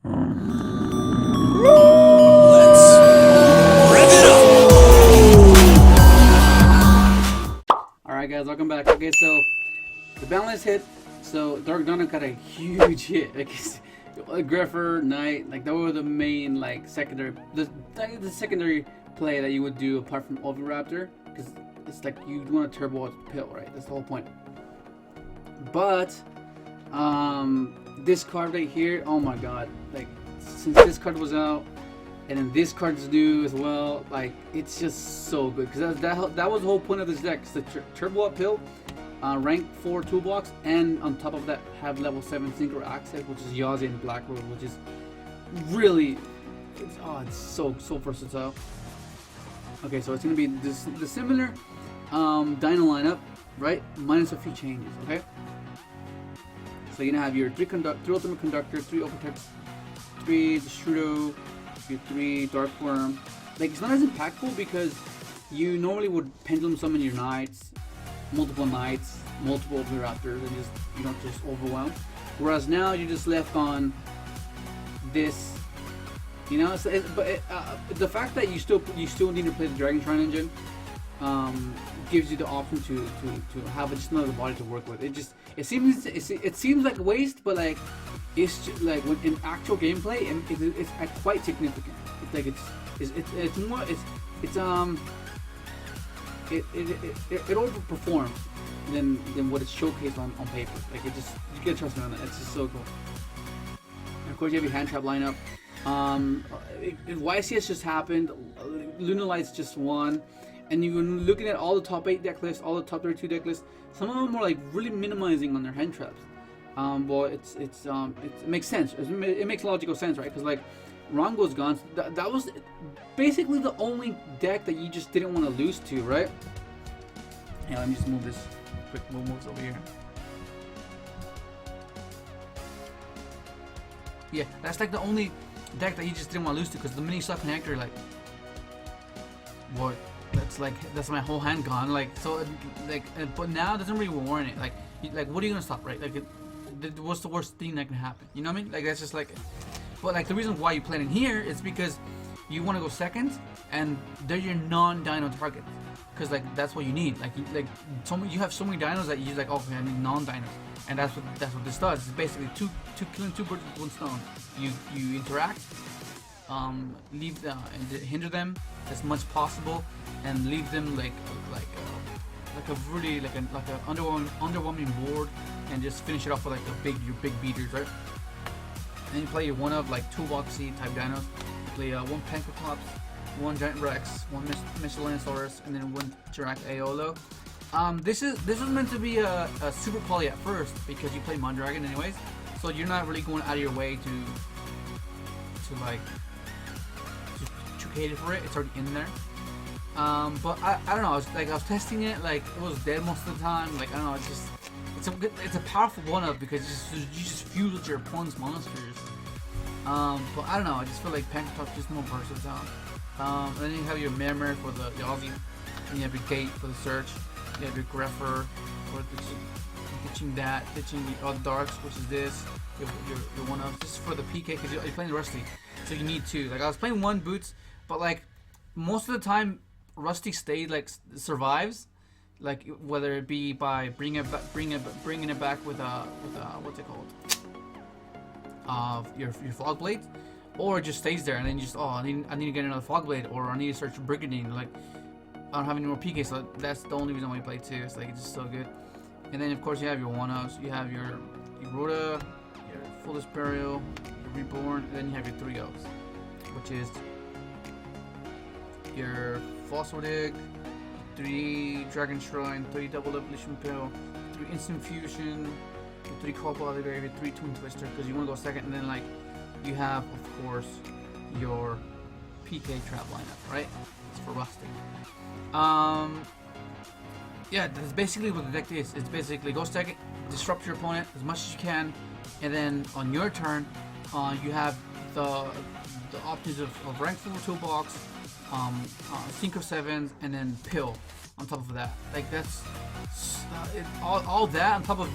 Let's rev it up! Alright guys, welcome back. Okay, so the balance hit. So Dark Dino got a huge hit. Like grepher, Knight, like that were the main like secondary the secondary play that you would do apart from Oviraptor, because it's like you want to turbo out the pill, right? That's the whole point. But this card right here, oh my god, like since this card was out and then this card is new as well, like it's just so good, because that was the whole point of this deck. It's the turbo up pill, rank 4 toolbox, and on top of that have level 7 synchro access, which is Yugioh and Blackroad, which is really it's so versatile. Okay, so it's gonna be the similar Dino lineup, right? Minus a few changes. Okay, so you're gonna have your 3 ultimate conductor, 3 overtext, 3 Destrudo, your 3 dark worm. Like it's not as impactful because you normally would pendulum summon your knights, multiple Oviraptors, and you don't just overwhelm. Whereas now you're just left on this. You know, so the fact that you still need to play the Dragon Shrine engine gives you the option to have just another body to work with. It seems like a waste, but like it's just, like when in actual gameplay, and it's quite significant. It's like it overperforms than what it's showcased on paper. Like you gotta trust me on that. It's just so cool. And of course you have your hand trap lineup. YCS just happened, Lunar Lights just won, and you're looking at all the top 8 deck lists, all the top 32 deck lists. Some of them are like really minimizing on their hand traps. But it makes sense. It makes logical sense, right? Because like Rongo's gone. That was basically the only deck that you just didn't want to lose to, right? Yeah, let me just move this quick moves over here. Yeah, that's like the only deck that you just didn't want to lose to, because the mini suck connector, like, what? That's my whole hand gone. Like, so, like, but now it doesn't really warrant it. Like, what are you gonna stop, right? Like, what's the worst thing that can happen? You know what I mean? Like, that's just like, but like the reason why you play in here is because you want to go second, and they're your non-dino targets, because like that's what you need. Like you have so many dinos that you like, okay, I need non-dinos. And that's what this does. It's basically killing 2 birds with 1 stone. You interact, leave and hinder them as much as possible, and leave them like a really like an underwhelming board, and just finish it off with like your big beaters, right? And you play your one of like 2 Voxy type dinos. You play 1 Pancratops, 1 Giant Rex, 1 Michelinosaurus, and then 1 Jirac Aeolo. This was meant to be a super poly at first, because you play Mondragon anyways, so you're not really going out of your way to cater for it. It's already in there. But I don't know. I was testing it. Like it was dead most of the time. Like I don't know. It's a powerful one-up because you just fuse with your opponent's monsters. But I don't know. I just feel like Pancratop's just more versatile. And then you have your Mare for the Aussie, and you have your Gate for the search. You have your grepher for ditching the other darks, which is this. Your one of just for the PK, because you're playing Rusty, so you need 2. Like I was playing 1 Boots, but like most of the time Rusty survives. Like whether it be by bringing it back with what's it called? Your Fog Blade, or it just stays there, and then you just I need to get another Fog Blade, or I need to search Brigandine. Like I don't have any more PK, so that's the only reason why I play 2. It's like it's just so good. And then of course you have your 1-0s. You have your Rhoda, your Full Burial, your Reborn, and then you have your 3-0s, which is your Fossil Dig, 3 Dragon Shrine, 3 Double Evolution Pill, 3 Instant Fusion, 3 Cobalt Gravy, 3 Twin Twister, because you want to go second. And then like you have of course your PK trap lineup, right? It's for Rusty. Yeah, that's basically what the deck is. It's basically go second, disrupt your opponent as much as you can, and then on your turn, you have the options of rank 4 toolbox, sync of 7s, and then pill. on top of that. Like that's all that on top of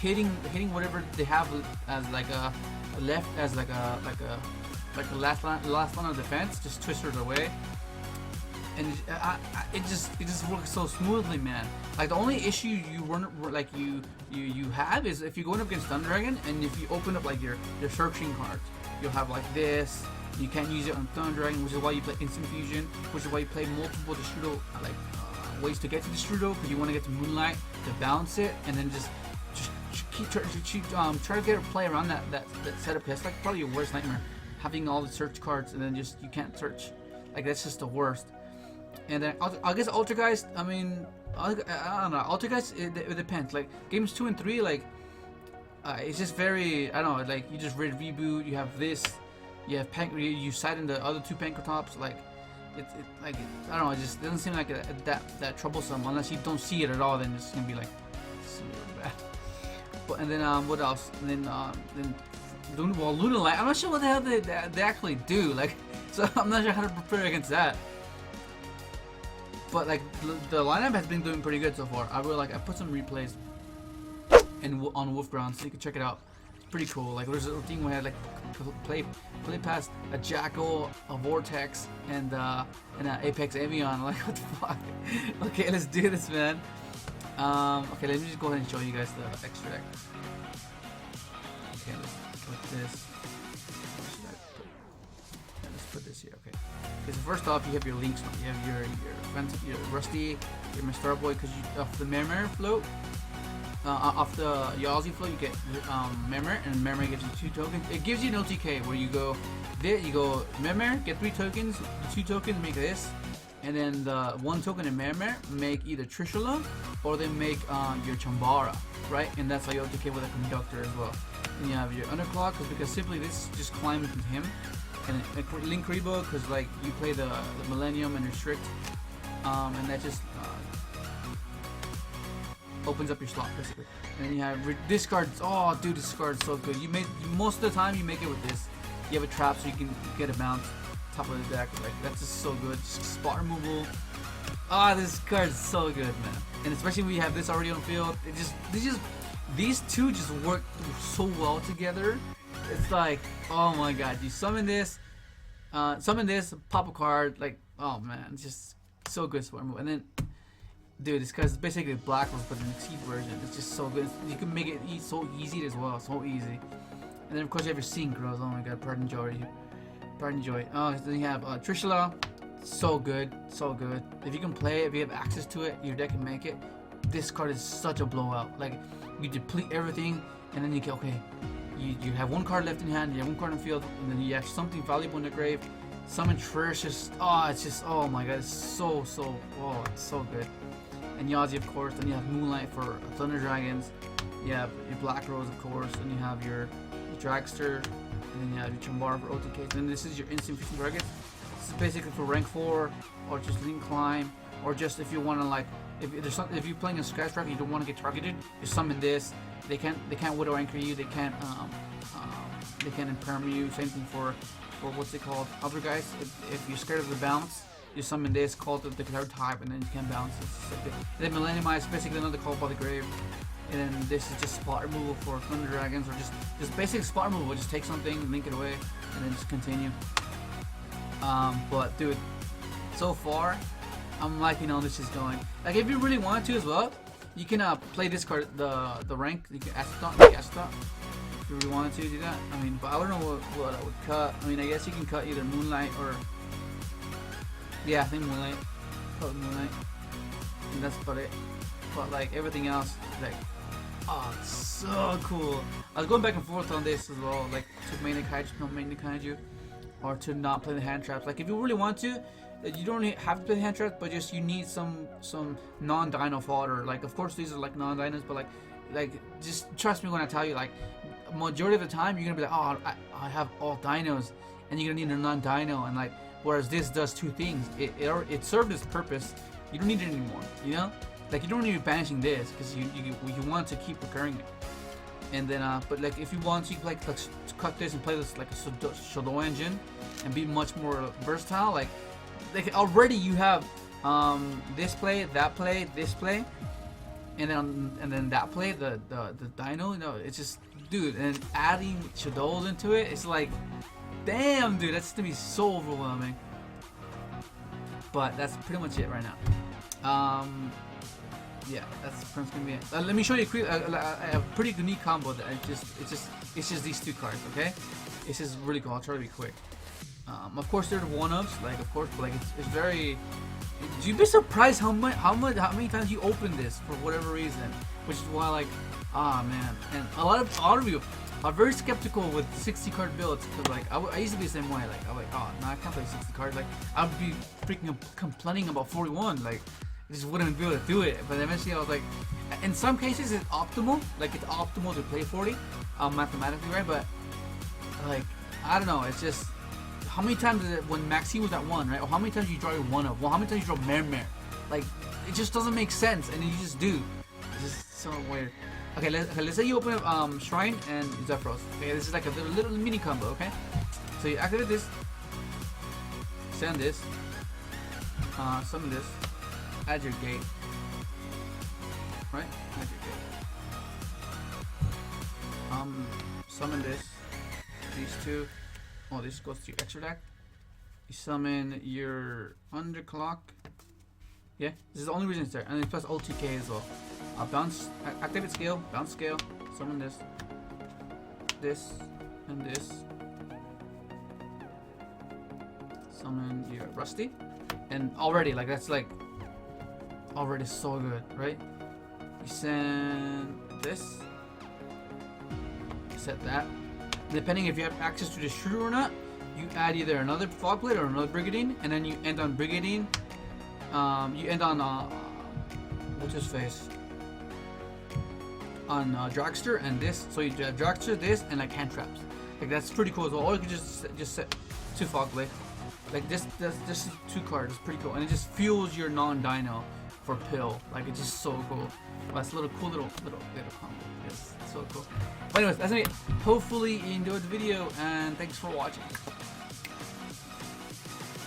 hitting whatever they have as like a left as like a last line of defense, just twisters away, and it just works so smoothly, man. Like the only issue you have is if you're going up against Thunder Dragon, and if you open up like your searching cards, you'll have like this. You can't use it on Thunder Dragon, which is why you play Instant Fusion, which is why you play multiple Destrudo ways to get to Destrudo, because you want to get to Moonlight to balance it, and then just keep try to get a play around that setup. That's like probably your worst nightmare, having all the search cards and then just you can't search. Like that's just the worst. And then I guess Altergeist. I mean, I don't know. Altergeist. It depends. Like games 2 and 3, like it's just very. I don't know. Like you just read reboot. You have this. You have you side in the other 2 Pankratops. Like I don't know. It just doesn't seem like that troublesome unless you don't see it at all. Then it's gonna be like super bad. But and then what else? And then Luna Light. I'm not sure what the hell they actually do. Like, so I'm not sure how to prepare against that. But like the lineup has been doing pretty good so far. I put some replays on Wolf Ground, so you can check it out. It's pretty cool. Like there's a thing where I had like play past a Jackal, a Vortex, and an Apex Avion. Like what the fuck? Okay, let's do this, man. Okay, let me just go ahead and show you guys the extra deck. Okay, let's put this. Let's put this here. Okay. Okay, so first off, you have your links. You have your Rusty, your Mr. Boy, because off the Mermer float, off the Yazzie float, you get Mermer, and Mermer gives you 2 tokens. It gives you an OTK where you go there, you go Mermer, get 3 tokens. The 2 tokens make this. And then the 1 token in Mermer make either Trishula or they make your Chambara, right? And that's how you OTK with a Conductor as well. And you have your Underclock, because simply this just climbs with him. And Link Rebo, because like you play the Millennium and Restrict, and that just opens up your slot basically. And then you have discards. Oh, dude, this card is so good. Most of the time you make it with this. You have a trap so you can get a bounce. Top of the deck, like that's just so good. Just spot removal. This card is so good, man. And especially when you have this already on field, these two just work so well together. It's like, oh my god, you summon this, pop a card, like, oh man, it's just so good spot removal. And then, dude, this guy's basically Black Rose but an Exceed version. It's just so good. You can make it so easy as well, so easy. And then of course you have your synchros. Oh my god, pardon joy. Oh, then you have Trishula, so good. If you can play it, if you have access to it, your deck can make it. This card is such a blowout. Like you deplete everything, and then you get you have 1 card left in hand, you have 1 card in the field, and then you have something valuable in the grave. Summon Trish, oh my god, it's so it's so good. And Yazzie, of course. Then you have Moonlight for Thunder Dragons. You have your Black Rose, of course. Then you have your Dragster. And then you have your Chambara for OTKs. And this is your Instant Fusion target. This is basically for rank 4, or just Link Climb, or just if you want to like, if you're playing a scratch track and you don't want to get targeted, you summon this. They can't Widow Anchor you. They can't imperm you. Same thing for what's it called? Other guys. If you're scared of the bounce, you summon this, call it the third type, and then you can bounce it. And then Millenniumize, basically another call by the grave. And then this is just spot removal for Thunder Dragons, or just basic spot removal. Just take something, link it away, and then just continue. But dude, so far, I'm liking how this is going. Like if you really want to as well, you can play this card, the rank. You can Astronaut. If you really wanted to do that. I mean, but I don't know what I would cut. I mean, I guess you can cut either Moonlight or I think Moonlight. Cut Moonlight, and that's about it. But like everything else, like. Oh, it's so cool. I was going back and forth on this as well, like to main the kaiju, not main the kaiju, or to not play the hand traps. Like if you really want to, you don't have to play the hand traps, but just you need some non-dino fodder. Like of course these are like non-dinos, but like just trust me when I tell you, like majority of the time you're gonna be like, oh, I have all dinos, and you're gonna need a non-dino, and like whereas this does 2 things. It served its purpose. You don't need it anymore, you know. Like you don't need to be banishing this because you want to keep recurring it, and then but like if you want to like cut this and play this like a Shadow engine and be much more versatile, like already you have this play, that play, this play, and then that play, the Dino. No, it's just, dude, and adding Shadows into it, it's like, damn, dude, that's gonna be so overwhelming. But that's pretty much it right now. Yeah, that's pretty much gonna be it. Let me show you a pretty unique combo that it's just these two cards, okay? It's just really cool. I'll try to be quick. Of course, they're the one-ups, like, of course, but like it's very. You'd be surprised how many times you open this for whatever reason, which is why, like, man, and a lot of you are very skeptical with 60 card builds, because like I used to be the same way. Like, I'm like, oh no, I can't play 60 cards. Like, I'd be freaking complaining about 41. Like, I just wouldn't be able to do it. But eventually, I was like, in some cases, it's optimal. Like, it's optimal to play 40, mathematically, right? But like, I don't know. It's just. How many times is it when Maxi was at 1, right? Or how many times you draw your 1-up? Well, how many times you draw Mare? Like, it just doesn't make sense, and you just do. It's just so weird. Okay, let's say you open up Shrine and Zephyros. Okay, this is like a little mini combo, okay? So you activate this, send this, summon this, add your gate, right? Add your gate. Summon this, these two. Oh, this goes to your extra deck. You summon your underclock. Yeah, this is the only reason it's there. And it's plus OTK as well. Bounce, activate scale, bounce scale, summon this, and this. Summon your Rusty. And already, like, that's like, already so good, right? You send this, set that. Depending if you have access to the shooter or not, you add either another Fog Blade or another Brigadine, and then you end on Brigadine. You end on what's his face? On Dragster and this. So you have Dragster, this, and like hand traps. Like, that's pretty cool as well. Or you can just set 2 Fog Blade. Like this is 2 cards. It's pretty cool, and it just fuels your non-Dino for pill. Like, it's just so cool. Well, that's a little cool little combo. It's so cool. But anyways, that's it. Hopefully you enjoyed the video, and thanks for watching.